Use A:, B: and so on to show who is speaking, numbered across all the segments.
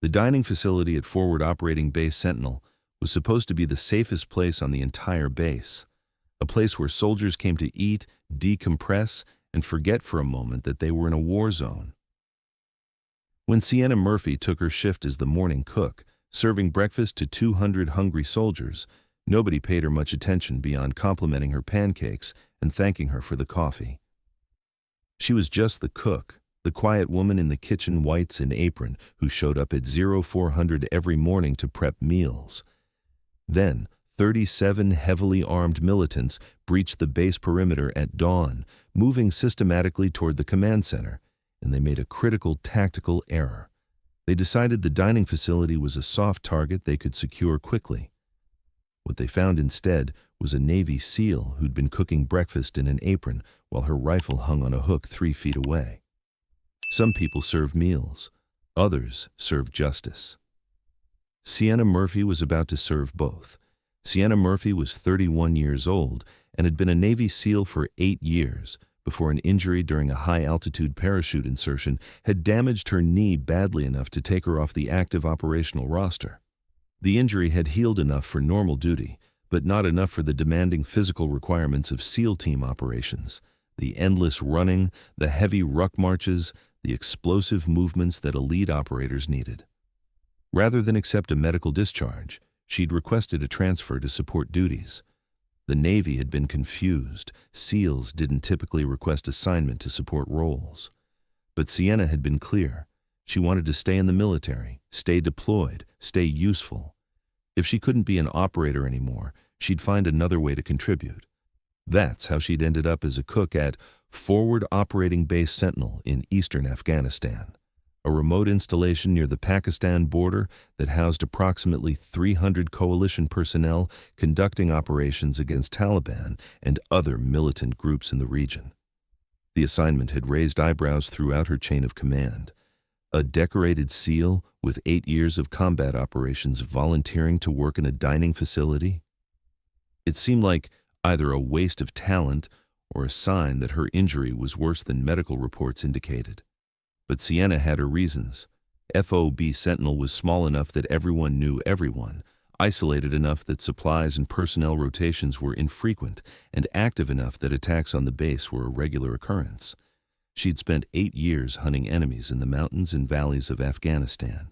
A: The dining facility at Forward Operating Base Sentinel was supposed to be the safest place on the entire base, a place where soldiers came to eat, decompress, and forget for a moment that they were in a war zone. When Sienna Murphy took her shift as the morning cook, serving breakfast to 200 hungry soldiers, nobody paid her much attention beyond complimenting her pancakes and thanking her for the coffee. She was just the cook, the quiet woman in the kitchen, whites and apron, who showed up at 0400 every morning to prep meals. Then, 37 heavily armed militants breached the base perimeter at dawn, moving systematically toward the command center, and they made a critical tactical error. They decided the dining facility was a soft target they could secure quickly. What they found instead was a Navy SEAL who'd been cooking breakfast in an apron while her rifle hung on a hook 3 feet away. Some people serve meals, others serve justice. Sienna Murphy was about to serve both. Sienna Murphy was 31 years old and had been a Navy SEAL for 8 years before an injury during a high-altitude parachute insertion had damaged her knee badly enough to take her off the active operational roster. The injury had healed enough for normal duty, but not enough for the demanding physical requirements of SEAL team operations, the endless running, the heavy ruck marches, the explosive movements that elite operators needed. Rather than accept a medical discharge, she'd requested a transfer to support duties. The Navy had been confused. SEALs didn't typically request assignment to support roles. But Sienna had been clear. She wanted to stay in the military, stay deployed, stay useful. If she couldn't be an operator anymore, she'd find another way to contribute. That's how she'd ended up as a cook at Forward Operating Base Sentinel in eastern Afghanistan, a remote installation near the Pakistan border that housed approximately 300 coalition personnel conducting operations against Taliban and other militant groups in the region. The assignment had raised eyebrows throughout her chain of command. A decorated SEAL with 8 years of combat operations volunteering to work in a dining facility? It seemed like either a waste of talent or a sign that her injury was worse than medical reports indicated. But Sienna had her reasons. FOB Sentinel was small enough that everyone knew everyone, isolated enough that supplies and personnel rotations were infrequent, and active enough that attacks on the base were a regular occurrence. She'd spent 8 years hunting enemies in the mountains and valleys of Afghanistan.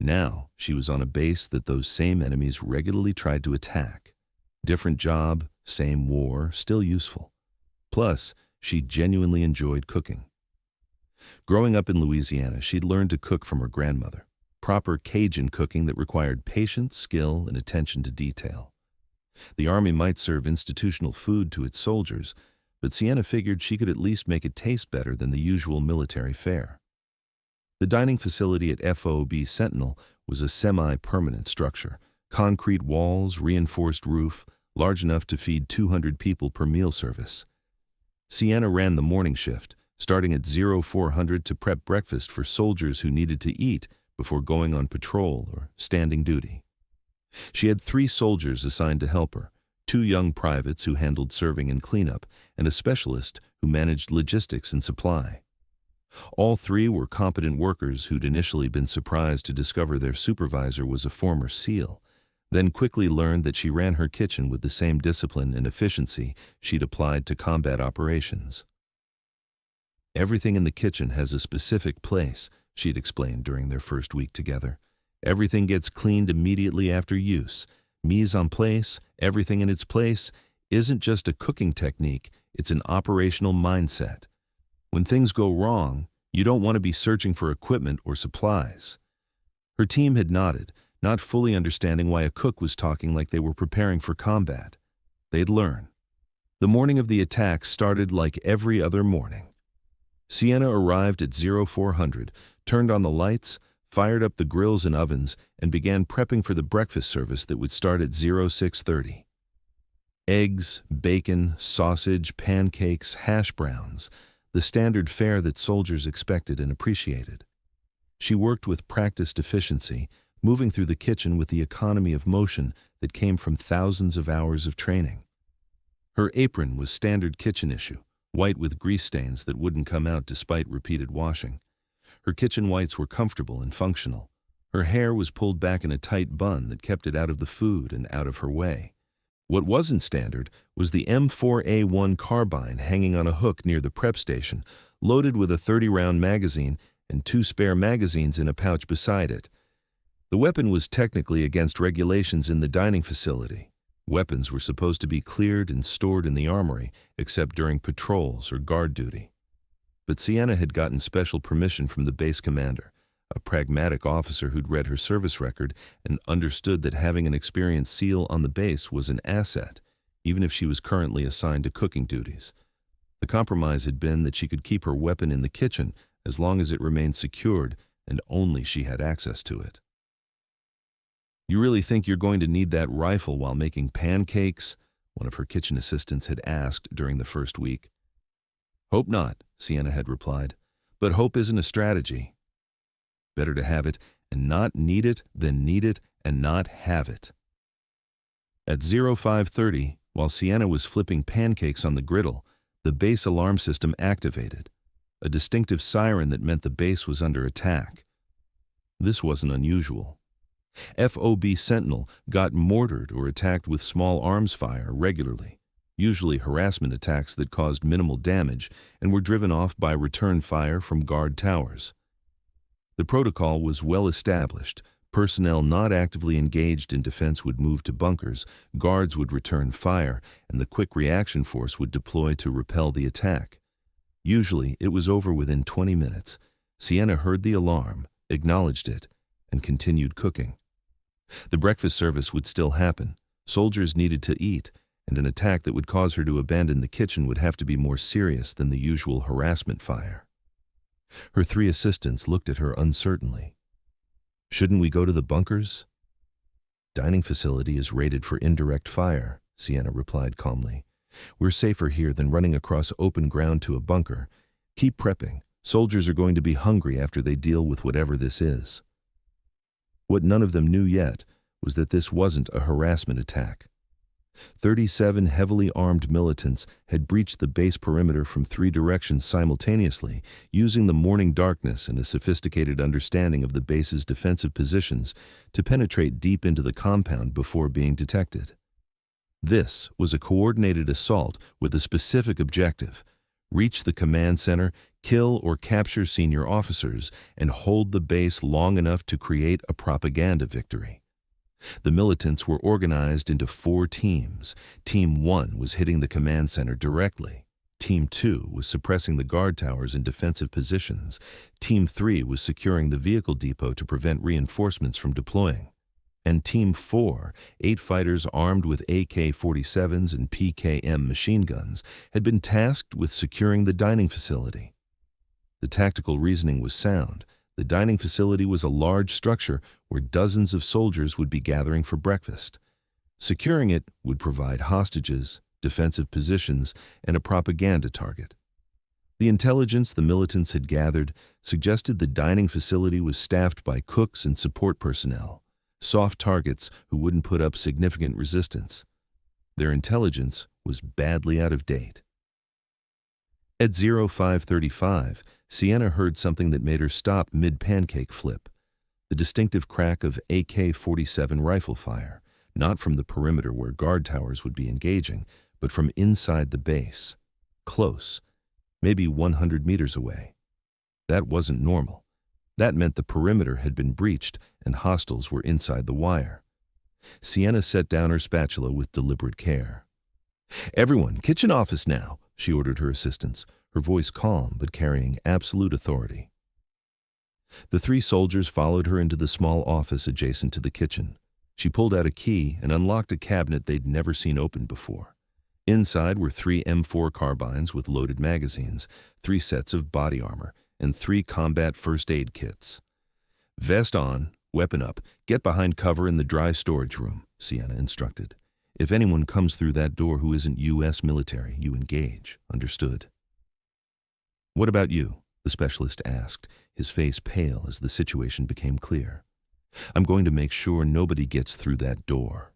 A: Now she was on a base that those same enemies regularly tried to attack. Different job, same war, still useful. Plus, she genuinely enjoyed cooking. Growing up in Louisiana, she'd learned to cook from her grandmother, proper Cajun cooking that required patience, skill, and attention to detail. The Army might serve institutional food to its soldiers, but Sienna figured she could at least make it taste better than the usual military fare. The dining facility at FOB Sentinel was a semi-permanent structure, concrete walls, reinforced roof, large enough to feed 200 people per meal service. Sienna ran the morning shift, starting at 0400 to prep breakfast for soldiers who needed to eat before going on patrol or standing duty. She had 3 soldiers assigned to help her, 2 young privates who handled serving and cleanup, and a specialist who managed logistics and supply. All 3 were competent workers who'd initially been surprised to discover their supervisor was a former SEAL, then quickly learned that she ran her kitchen with the same discipline and efficiency she'd applied to combat operations. "Everything in the kitchen has a specific place," she'd explained during their first week together. "Everything gets cleaned immediately after use. Mise en place, everything in its place, isn't just a cooking technique, it's an operational mindset. When things go wrong, you don't want to be searching for equipment or supplies." Her team had nodded, not fully understanding why a cook was talking like they were preparing for combat. They'd learn. The morning of the attack started like every other morning. Sienna arrived at 0400, turned on the lights, fired up the grills and ovens, and began prepping for the breakfast service that would start at 0630. Eggs, bacon, sausage, pancakes, hash browns, the standard fare that soldiers expected and appreciated. She worked with practiced efficiency, moving through the kitchen with the economy of motion that came from thousands of hours of training. Her apron was standard kitchen issue, white with grease stains that wouldn't come out despite repeated washing. Her kitchen whites were comfortable and functional. Her hair was pulled back in a tight bun that kept it out of the food and out of her way. What wasn't standard was the M4A1 carbine hanging on a hook near the prep station, loaded with a 30-round magazine and 2 spare magazines in a pouch beside it. The weapon was technically against regulations in the dining facility. Weapons were supposed to be cleared and stored in the armory, except during patrols or guard duty. But Sienna had gotten special permission from the base commander, a pragmatic officer who'd read her service record and understood that having an experienced SEAL on the base was an asset, even if she was currently assigned to cooking duties. The compromise had been that she could keep her weapon in the kitchen as long as it remained secured and only she had access to it. "You really think you're going to need that rifle while making pancakes?" one of her kitchen assistants had asked during the first week. "Hope not," Sienna had replied, "but hope isn't a strategy. Better to have it and not need it than need it and not have it." At 05:30, while Sienna was flipping pancakes on the griddle, the base alarm system activated, a distinctive siren that meant the base was under attack. This wasn't unusual. FOB Sentinel got mortared or attacked with small arms fire regularly, usually harassment attacks that caused minimal damage and were driven off by return fire from guard towers. The protocol was well established. Personnel not actively engaged in defense would move to bunkers, guards would return fire, and the quick reaction force would deploy to repel the attack. Usually, it was over within 20 minutes. Sienna heard the alarm, acknowledged it, and continued cooking. The breakfast service would still happen. Soldiers needed to eat, and an attack that would cause her to abandon the kitchen would have to be more serious than the usual harassment fire. Her 3 assistants looked at her uncertainly. "Shouldn't we go to the bunkers?" "Dining facility is rated for indirect fire," Sienna replied calmly. "We're safer here than running across open ground to a bunker. Keep prepping. Soldiers are going to be hungry after they deal with whatever this is." What none of them knew yet was that this wasn't a harassment attack. 37 heavily armed militants had breached the base perimeter from 3 directions simultaneously, using the morning darkness and a sophisticated understanding of the base's defensive positions to penetrate deep into the compound before being detected. This was a coordinated assault with a specific objective: reach the command center, kill or capture senior officers, and hold the base long enough to create a propaganda victory. The militants were organized into 4 teams. Team 1 was hitting the command center directly. Team 2 was suppressing the guard towers in defensive positions. Team 3 was securing the vehicle depot to prevent reinforcements from deploying. And Team 4, 8 fighters armed with AK-47s and PKM machine guns, had been tasked with securing the dining facility. The tactical reasoning was sound. The dining facility was a large structure where dozens of soldiers would be gathering for breakfast. Securing it would provide hostages, defensive positions, and a propaganda target. The intelligence the militants had gathered suggested the dining facility was staffed by cooks and support personnel, soft targets who wouldn't put up significant resistance. Their intelligence was badly out of date. At 05:35, Sienna heard something that made her stop mid-pancake flip, the distinctive crack of AK-47 rifle fire, not from the perimeter where guard towers would be engaging, but from inside the base, close, maybe 100 meters away. That wasn't normal. That meant the perimeter had been breached and hostiles were inside the wire. Sienna set down her spatula with deliberate care. "Everyone, kitchen office now," she ordered her assistants, her voice calm but carrying absolute authority. The 3 soldiers followed her into the small office adjacent to the kitchen. She pulled out a key and unlocked a cabinet they'd never seen opened before. Inside were 3 M4 carbines with loaded magazines, 3 sets of body armor, and 3 combat first aid kits. "Vest on, weapon up, get behind cover in the dry storage room," Sienna instructed. "If anyone comes through that door who isn't U.S. military, you engage. Understood?" "What about you?" the specialist asked, his face pale as the situation became clear. "I'm going to make sure nobody gets through that door."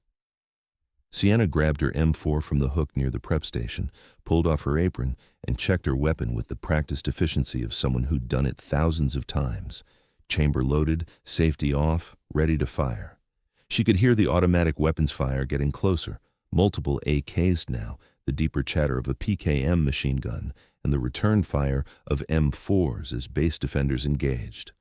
A: Sienna grabbed her M4 from the hook near the prep station, pulled off her apron, and checked her weapon with the practiced efficiency of someone who'd done it thousands of times. chamber loaded, safety off, ready to fire. She could hear the automatic weapons fire getting closer, multiple AKs now, the deeper chatter of a PKM machine gun, and the return fire of M4s as base defenders engaged.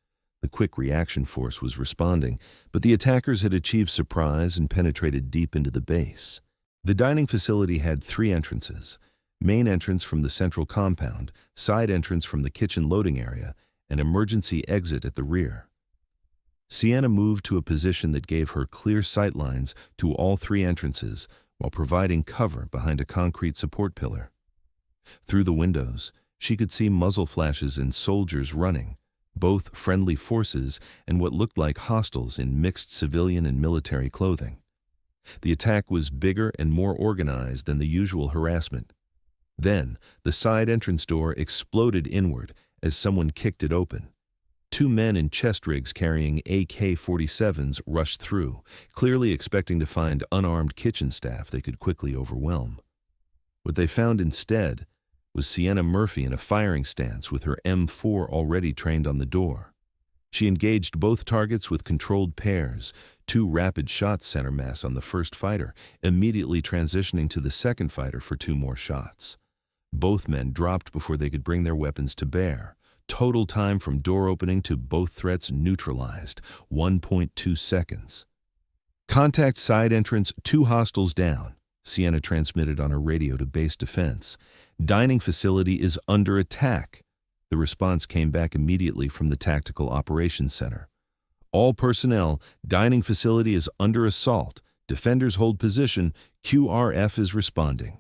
A: The quick reaction force was responding, but the attackers had achieved surprise and penetrated deep into the base. The dining facility had 3 entrances: main entrance from the central compound, side entrance from the kitchen loading area, and emergency exit at the rear. Sienna moved to a position that gave her clear sight lines to all 3 entrances while providing cover behind a concrete support pillar. Through the windows, she could see muzzle flashes and soldiers running, both friendly forces and what looked like hostiles in mixed civilian and military clothing. The attack was bigger and more organized than the usual harassment. Then, the side entrance door exploded inward as someone kicked it open. 2 men in chest rigs carrying AK-47s rushed through, clearly expecting to find unarmed kitchen staff they could quickly overwhelm. What they found instead was Sienna Murphy in a firing stance with her M4 already trained on the door. She engaged both targets with controlled pairs, 2 rapid shots center mass on the first fighter, immediately transitioning to the second fighter for 2 more shots. Both men dropped before they could bring their weapons to bear. Total time from door opening to both threats neutralized, 1.2 seconds. Contact side entrance, 2 hostiles down, Sienna transmitted on her radio to base defense. Dining facility is under attack. The response came back immediately from the Tactical Operations Center. All personnel, dining facility is under assault. Defenders hold position. QRF is responding.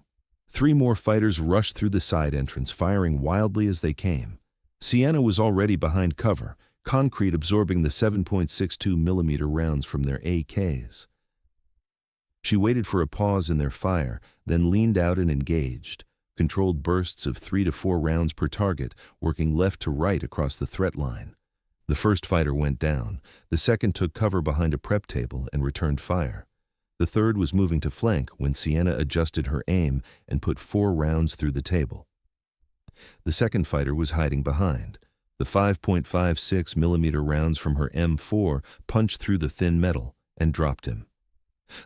A: 3 more fighters rushed through the side entrance, firing wildly as they came. Sienna was already behind cover, concrete absorbing the 7.62 millimeter rounds from their AKs. She waited for a pause in their fire, then leaned out and engaged. Controlled bursts of 3 to 4 rounds per target, working left to right across the threat line. The first fighter went down. The second took cover behind a prep table and returned fire. The third was moving to flank when Sienna adjusted her aim and put 4 rounds through the table. The second fighter was hiding behind. The 5.56 millimeter rounds from her M4 punched through the thin metal and dropped him.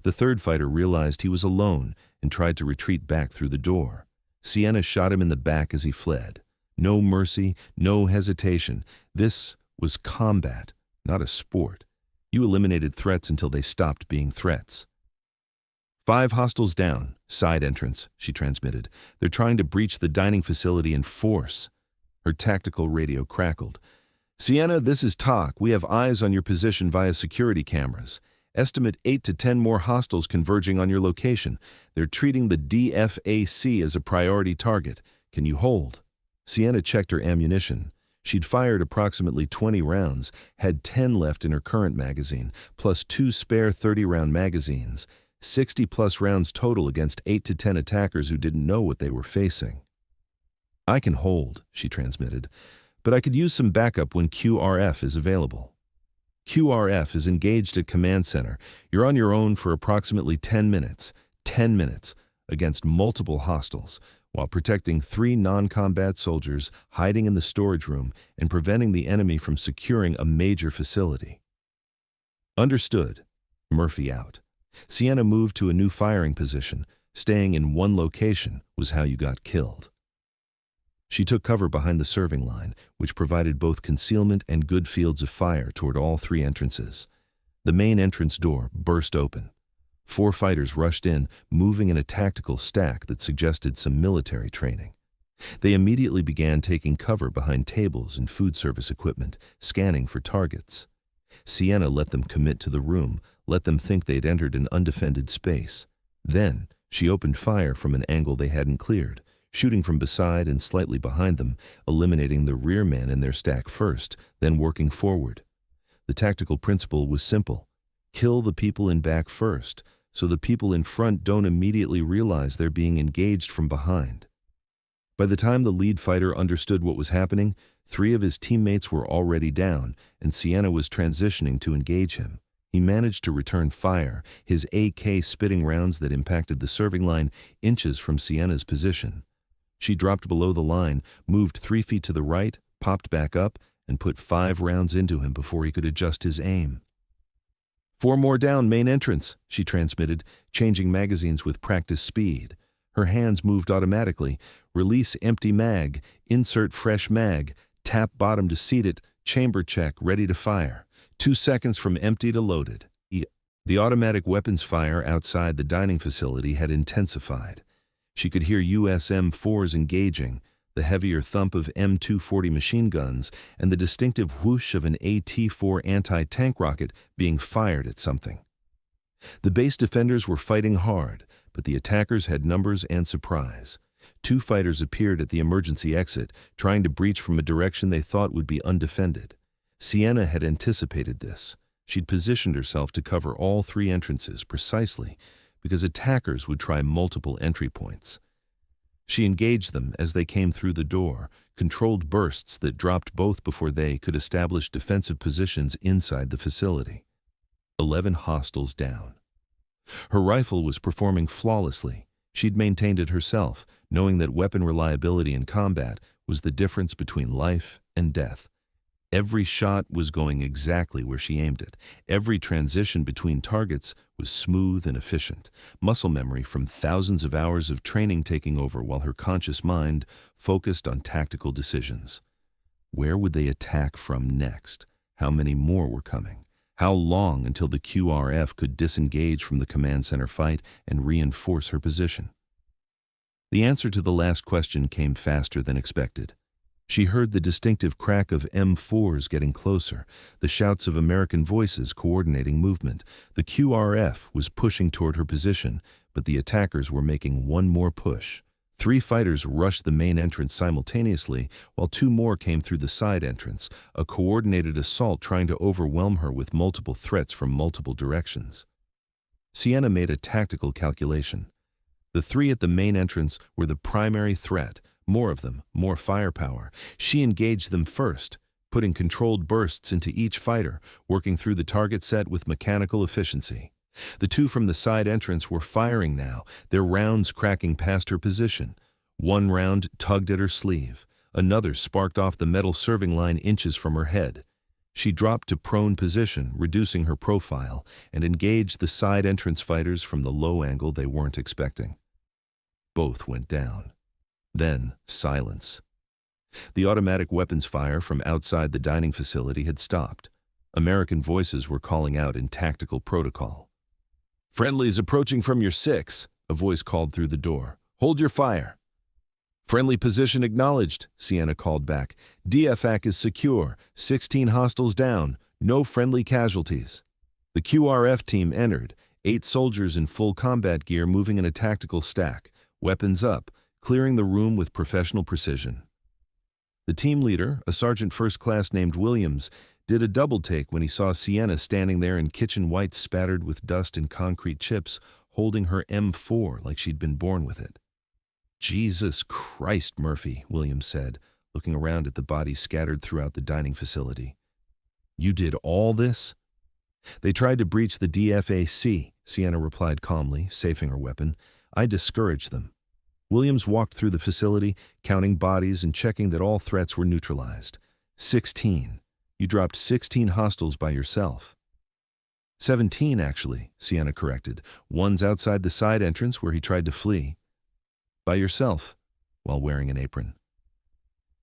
A: The third fighter realized he was alone and tried to retreat back through the door. Sienna shot him in the back as he fled. No mercy, no hesitation. This was combat, not a sport. You eliminated threats until they stopped being threats. 5 hostiles down, side entrance, she transmitted. They're trying to breach the dining facility in force. Her tactical radio crackled. Sienna, this is TOC. We have eyes on your position via security cameras. Estimate 8 to 10 more hostiles converging on your location. They're treating the DFAC as a priority target. Can you hold? Sienna checked her ammunition. She'd fired approximately 20 rounds, had 10 left in her current magazine, plus 2 spare 30-round magazines. 60-plus rounds total against 8 to 10 attackers who didn't know what they were facing. I can hold, she transmitted, but I could use some backup when QRF is available. QRF is engaged at Command Center. You're on your own for approximately 10 minutes, against multiple hostiles, while protecting 3 non-combat soldiers hiding in the storage room and preventing the enemy from securing a major facility. Understood. Murphy out. Sienna moved to a new firing position. Staying in one location was how you got killed. She took cover behind the serving line, which provided both concealment and good fields of fire toward all 3 entrances. The main entrance door burst open. 4 fighters rushed in, moving in a tactical stack that suggested some military training. They immediately began taking cover behind tables and food service equipment, scanning for targets. Sienna let them commit to the room, let them think they'd entered an undefended space. Then, she opened fire from an angle they hadn't cleared, shooting from beside and slightly behind them, eliminating the rear man in their stack first, then working forward. The tactical principle was simple. Kill the people in back first, so the people in front don't immediately realize they're being engaged from behind. By the time the lead fighter understood what was happening, 3 of his teammates were already down, and Sienna was transitioning to engage him. He managed to return fire, his AK spitting rounds that impacted the serving line inches from Sienna's position. She dropped below the line, moved 3 feet to the right, popped back up, and put 5 rounds into him before he could adjust his aim. 4 more down, main entrance, she transmitted, changing magazines with practice speed. Her hands moved automatically. Release empty mag, insert fresh mag, tap bottom to seat it, chamber check, ready to fire. 2 seconds from empty to loaded. The automatic weapons fire outside the dining facility had intensified. She could hear US M4s engaging, the heavier thump of M240 machine guns, and the distinctive whoosh of an AT-4 anti-tank rocket being fired at something. The base defenders were fighting hard, but the attackers had numbers and surprise. 2 fighters appeared at the emergency exit, trying to breach from a direction they thought would be undefended. Sienna had anticipated this. She'd positioned herself to cover all 3 entrances precisely because attackers would try multiple entry points. She engaged them as they came through the door, controlled bursts that dropped both before they could establish defensive positions inside the facility. 11 hostiles down. Her rifle was performing flawlessly. She'd maintained it herself, knowing that weapon reliability in combat was the difference between life and death. Every shot was going exactly where she aimed it. Every transition between targets was smooth and efficient, muscle memory from thousands of hours of training taking over while her conscious mind focused on tactical decisions. Where would they attack from next? How many more were coming? How long until the QRF could disengage from the command center fight and reinforce her position? The answer to the last question came faster than expected. She heard the distinctive crack of M4s getting closer, the shouts of American voices coordinating movement. The QRF was pushing toward her position, but the attackers were making one more push. 3 fighters rushed the main entrance simultaneously, while 2 more came through the side entrance, a coordinated assault trying to overwhelm her with multiple threats from multiple directions. Sienna made a tactical calculation. The 3 at the main entrance were the primary threat. More of them, more firepower. She engaged them first, putting controlled bursts into each fighter, working through the target set with mechanical efficiency. The 2 from the side entrance were firing now, their rounds cracking past her position. 1 round tugged at her sleeve. Another sparked off the metal serving line inches from her head. She dropped to prone position, reducing her profile, and engaged the side entrance fighters from the low angle they weren't expecting. Both went down. Then, silence. The automatic weapons fire from outside the dining facility had stopped. American voices were calling out in tactical protocol. "Friendlies approaching from your 6, a voice called through the door. "Hold your fire." "Friendly position acknowledged," Sienna called back. "DFAC is secure, 16 hostiles down, no friendly casualties." The QRF team entered, 8 soldiers in full combat gear moving in a tactical stack, weapons up, clearing the room with professional precision. The team leader, a sergeant first class named Williams, did a double take when he saw Sienna standing there in kitchen whites spattered with dust and concrete chips, holding her M4 like she'd been born with it. "Jesus Christ, Murphy," Williams said, looking around at the bodies scattered throughout the dining facility. "You did all this?" "They tried to breach the DFAC," Sienna replied calmly, safing her weapon. "I discouraged them." Williams walked through the facility, counting bodies and checking that all threats were neutralized. 16. You dropped 16 hostiles by yourself. 17, actually, Sienna corrected. One's outside the side entrance where he tried to flee. By yourself, while wearing an apron.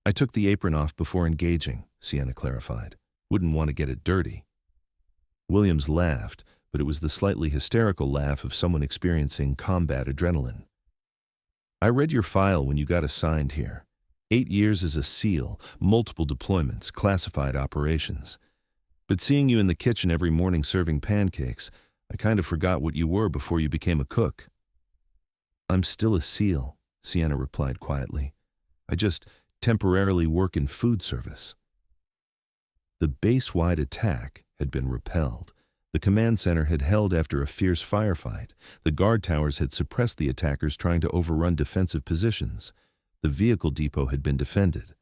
A: "I took the apron off before engaging," Sienna clarified. "Wouldn't want to get it dirty." Williams laughed, but it was the slightly hysterical laugh of someone experiencing combat adrenaline. "I read your file when you got assigned here. 8 years as a SEAL, multiple deployments, classified operations. But seeing you in the kitchen every morning serving pancakes, I kind of forgot what you were before you became a cook." "I'm still a SEAL," Sienna replied quietly. "I just temporarily work in food service." The base-wide attack had been repelled. The command center had held after a fierce firefight. The guard towers had suppressed the attackers trying to overrun defensive positions. The vehicle depot had been defended.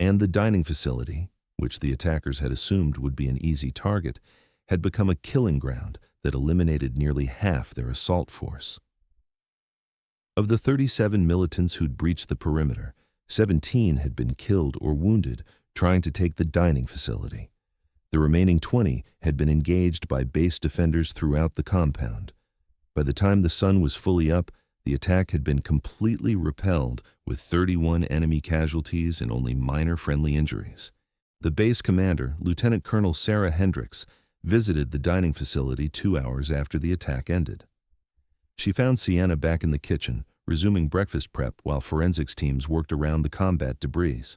A: And the dining facility, which the attackers had assumed would be an easy target, had become a killing ground that eliminated nearly half their assault force. Of the 37 militants who'd breached the perimeter, 17 had been killed or wounded, trying to take the dining facility. The remaining 20 had been engaged by base defenders throughout the compound. By the time the sun was fully up, the attack had been completely repelled with 31 enemy casualties and only minor friendly injuries. The base commander, Lieutenant Colonel Sarah Hendricks, visited the dining facility 2 hours after the attack ended. She found Sienna back in the kitchen, resuming breakfast prep while forensics teams worked around the combat debris.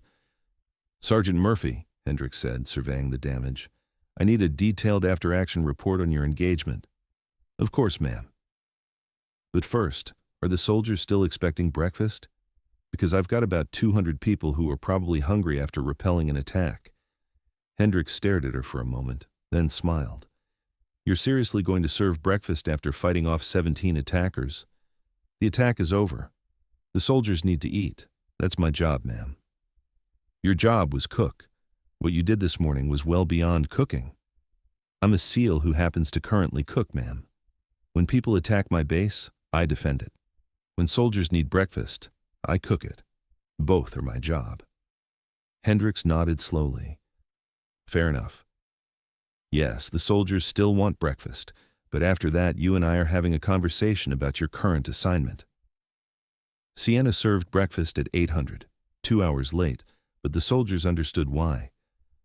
A: "Sergeant Murphy," Hendricks said, surveying the damage, "I need a detailed after-action report on your engagement." "Of course, ma'am. But first, are the soldiers still expecting breakfast? Because I've got about 200 people who are probably hungry after repelling an attack." Hendricks stared at her for a moment, then smiled. "You're seriously going to serve breakfast after fighting off 17 attackers? The attack is over. The soldiers need to eat. That's my job, ma'am." "Your job was cook. What you did this morning was well beyond cooking." "I'm a SEAL who happens to currently cook, ma'am. When people attack my base, I defend it. When soldiers need breakfast, I cook it. Both are my job." Hendricks nodded slowly. "Fair enough. Yes, the soldiers still want breakfast, but after that you and I are having a conversation about your current assignment." Sienna served breakfast at 800, 2 hours late, but the soldiers understood why.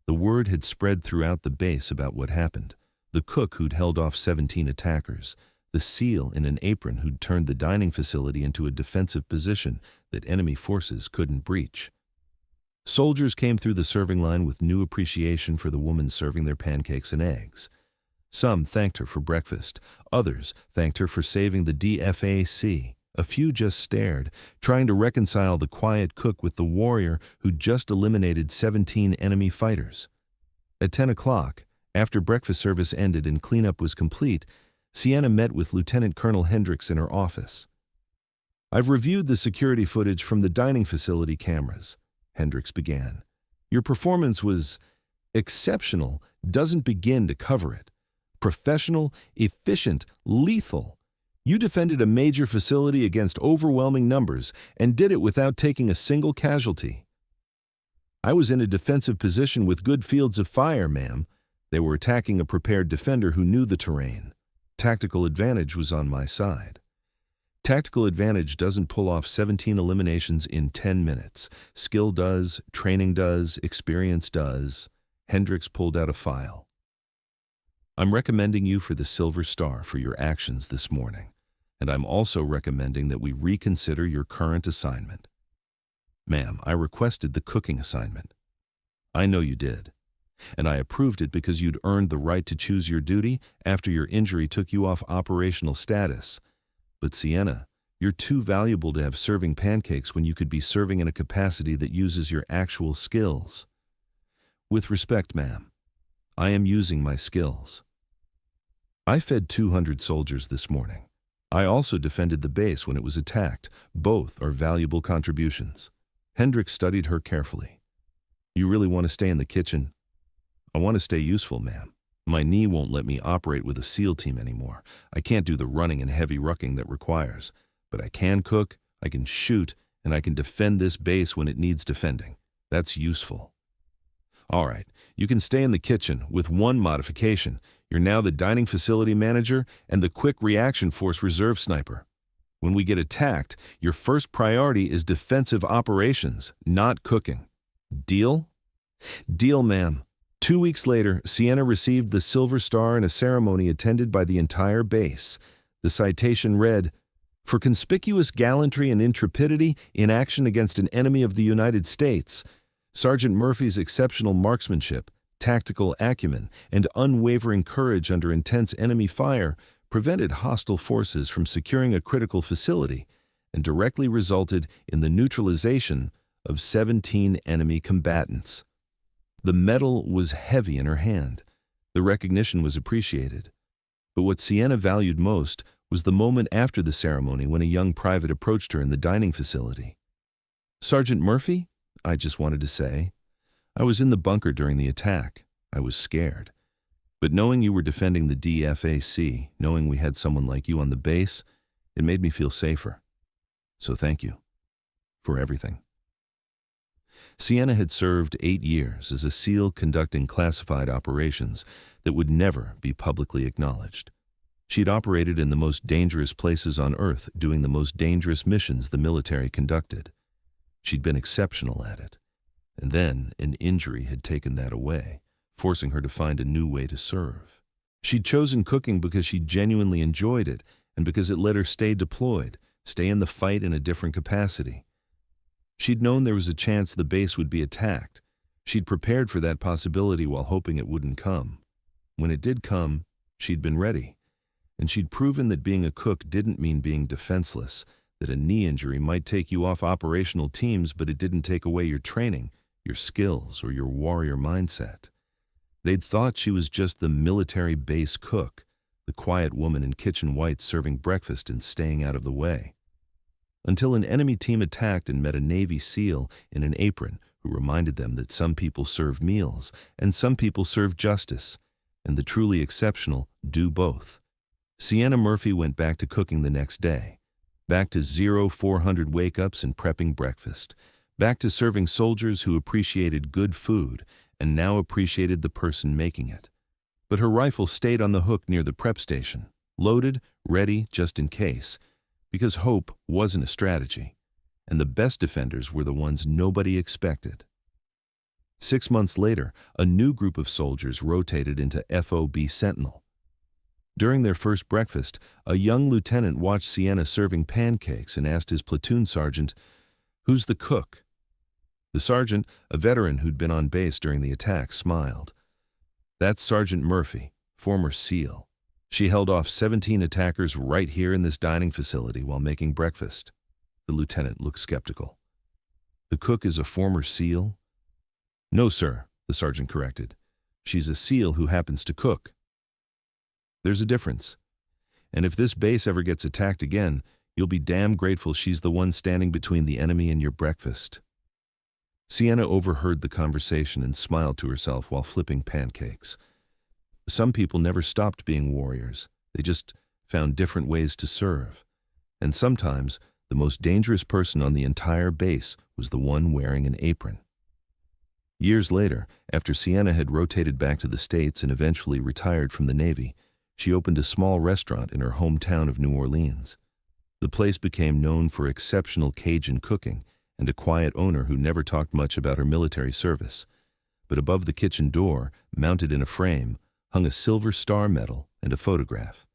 A: The word had spread throughout the base about what happened. The cook who'd held off 17 attackers, the SEAL in an apron who'd turned the dining facility into a defensive position that enemy forces couldn't breach. Soldiers came through the serving line with new appreciation for the woman serving their pancakes and eggs. Some thanked her for breakfast. Others thanked her for saving the DFAC. A few just stared, trying to reconcile the quiet cook with the warrior who'd just eliminated 17 enemy fighters. At 10 o'clock, after breakfast service ended and cleanup was complete, Sienna met with Lieutenant Colonel Hendricks in her office. "I've reviewed the security footage from the dining facility cameras," Hendricks began. "Your performance was exceptional, doesn't begin to cover it. Professional, efficient, lethal. You defended a major facility against overwhelming numbers and did it without taking a single casualty." "I was in a defensive position with good fields of fire, ma'am. They were attacking a prepared defender who knew the terrain. Tactical advantage was on my side." "Tactical advantage doesn't pull off 17 eliminations in 10 minutes. Skill does, training does, experience does." Hendricks pulled out a file. "I'm recommending you for the Silver Star for your actions this morning, and I'm also recommending that we reconsider your current assignment." "Ma'am, I requested the cooking assignment." "I know you did. And I approved it because you'd earned the right to choose your duty after your injury took you off operational status. But Sienna, you're too valuable to have serving pancakes when you could be serving in a capacity that uses your actual skills." "With respect, ma'am, I am using my skills. I fed 200 soldiers this morning. I also defended the base when it was attacked. Both are valuable contributions." Hendricks studied her carefully. "You really want to stay in the kitchen?" "I want to stay useful, ma'am. My knee won't let me operate with a SEAL team anymore. I can't do the running and heavy rucking that requires. But I can cook, I can shoot, and I can defend this base when it needs defending. That's useful." "All right, you can stay in the kitchen with one modification. You're now the dining facility manager and the quick reaction force reserve sniper. When we get attacked, your first priority is defensive operations, not cooking. Deal?" "Deal, ma'am." 2 weeks later, Sienna received the Silver Star in a ceremony attended by the entire base. The citation read, "For conspicuous gallantry and intrepidity in action against an enemy of the United States, Sergeant Murphy's exceptional marksmanship, tactical acumen, and unwavering courage under intense enemy fire prevented hostile forces from securing a critical facility and directly resulted in the neutralization of 17 enemy combatants." The medal was heavy in her hand. The recognition was appreciated. But what Sienna valued most was the moment after the ceremony when a young private approached her in the dining facility. "Sergeant Murphy, I just wanted to say, I was in the bunker during the attack. I was scared. But knowing you were defending the DFAC, knowing we had someone like you on the base, it made me feel safer. So thank you. For everything." Sienna had served 8 years as a SEAL conducting classified operations that would never be publicly acknowledged. She'd operated in the most dangerous places on Earth, doing the most dangerous missions the military conducted. She'd been exceptional at it. And then an injury had taken that away, forcing her to find a new way to serve. She'd chosen cooking because she genuinely enjoyed it and because it let her stay deployed, stay in the fight in a different capacity. She'd known there was a chance the base would be attacked. She'd prepared for that possibility while hoping it wouldn't come. When it did come, she'd been ready. And she'd proven that being a cook didn't mean being defenseless, that a knee injury might take you off operational teams, but it didn't take away your training, your skills, or your warrior mindset. They'd thought she was just the military base cook, the quiet woman in kitchen whites serving breakfast and staying out of the way. Until an enemy team attacked and met a Navy SEAL in an apron who reminded them that some people serve meals and some people serve justice, and the truly exceptional do both. Sienna Murphy went back to cooking the next day, back to 0400 wake-ups and prepping breakfast, back to serving soldiers who appreciated good food and now appreciated the person making it. But her rifle stayed on the hook near the prep station, loaded, ready just in case, because hope wasn't a strategy, and the best defenders were the ones nobody expected. 6 months later, a new group of soldiers rotated into FOB Sentinel. During their first breakfast, a young lieutenant watched Sienna serving pancakes and asked his platoon sergeant, "Who's the cook?" The sergeant, a veteran who'd been on base during the attack, smiled. "That's Sergeant Murphy, former SEAL. She held off 17 attackers right here in this dining facility while making breakfast." The lieutenant looked skeptical. "The cook is a former SEAL?" "No, sir," the sergeant corrected. "She's a SEAL who happens to cook." "There's a difference. And if this base ever gets attacked again, you'll be damn grateful she's the one standing between the enemy and your breakfast." Sienna overheard the conversation and smiled to herself while flipping pancakes. Some people never stopped being warriors. They just found different ways to serve. And sometimes, the most dangerous person on the entire base was the one wearing an apron. Years later, after Sienna had rotated back to the States and eventually retired from the Navy, she opened a small restaurant in her hometown of New Orleans. The place became known for exceptional Cajun cooking and a quiet owner who never talked much about her military service. But above the kitchen door, mounted in a frame, hung a silver star medal and a photograph.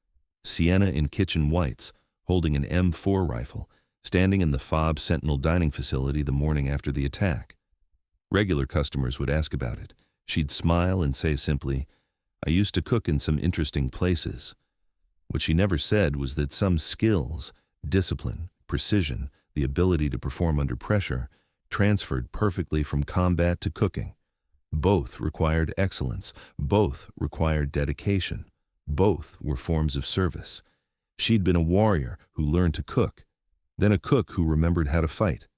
A: Sienna in kitchen whites, holding an M4 rifle, standing in the FOB Sentinel dining facility the morning after the attack. Regular customers would ask about it. She'd smile and say simply, "I used to cook in some interesting places." What she never said was that some skills, discipline, precision, the ability to perform under pressure, transferred perfectly from combat to cooking. Both required excellence. Both required dedication. Both were forms of service. She'd been a warrior who learned to cook, then a cook who remembered how to fight.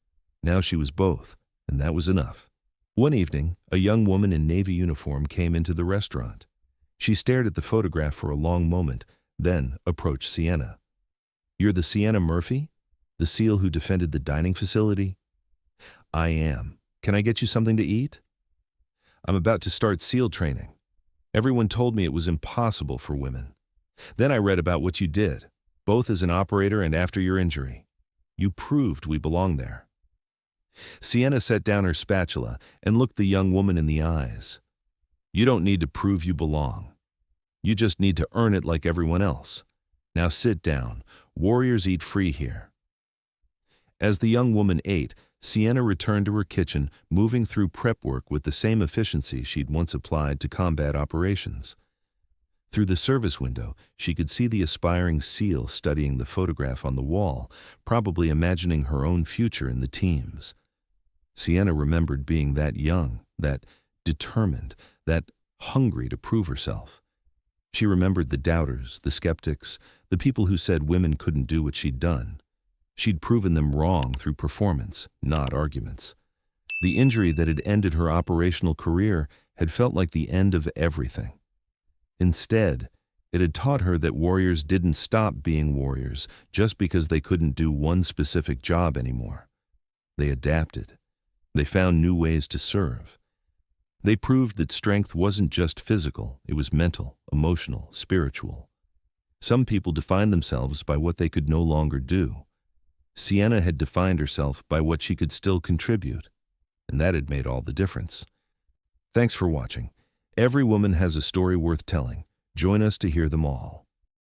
A: Now she was both, and that was enough. One evening, a young woman in Navy uniform came into the restaurant. She stared at the photograph for a long moment, then approached Sienna. "You're the Sienna Murphy? The SEAL who defended the dining facility?" "I am. Can I get you something to eat?" "I'm about to start SEAL training. Everyone told me it was impossible for women. Then I read about what you did, both as an operator and after your injury. You proved we belong there." Sienna set down her spatula and looked the young woman in the eyes. "You don't need to prove you belong. You just need to earn it like everyone else. Now sit down. Warriors eat free here." As the young woman ate, Sienna returned to her kitchen, moving through prep work with the same efficiency she'd once applied to combat operations. Through the service window, she could see the aspiring SEAL studying the photograph on the wall, probably imagining her own future in the teams. Sienna remembered being that young, that determined, that hungry to prove herself. She remembered the doubters, the skeptics, the people who said women couldn't do what she'd done. She'd proven them wrong through performance, not arguments. The injury that had ended her operational career had felt like the end of everything. Instead, it had taught her that warriors didn't stop being warriors just because they couldn't do one specific job anymore. They adapted. They found new ways to serve. They proved that strength wasn't just physical, it was mental, emotional, spiritual. Some people defined themselves by what they could no longer do. Sienna had defined herself by what she could still contribute, and that had made all the difference. Thanks for watching. Every woman has a story worth telling. Join us to hear them all.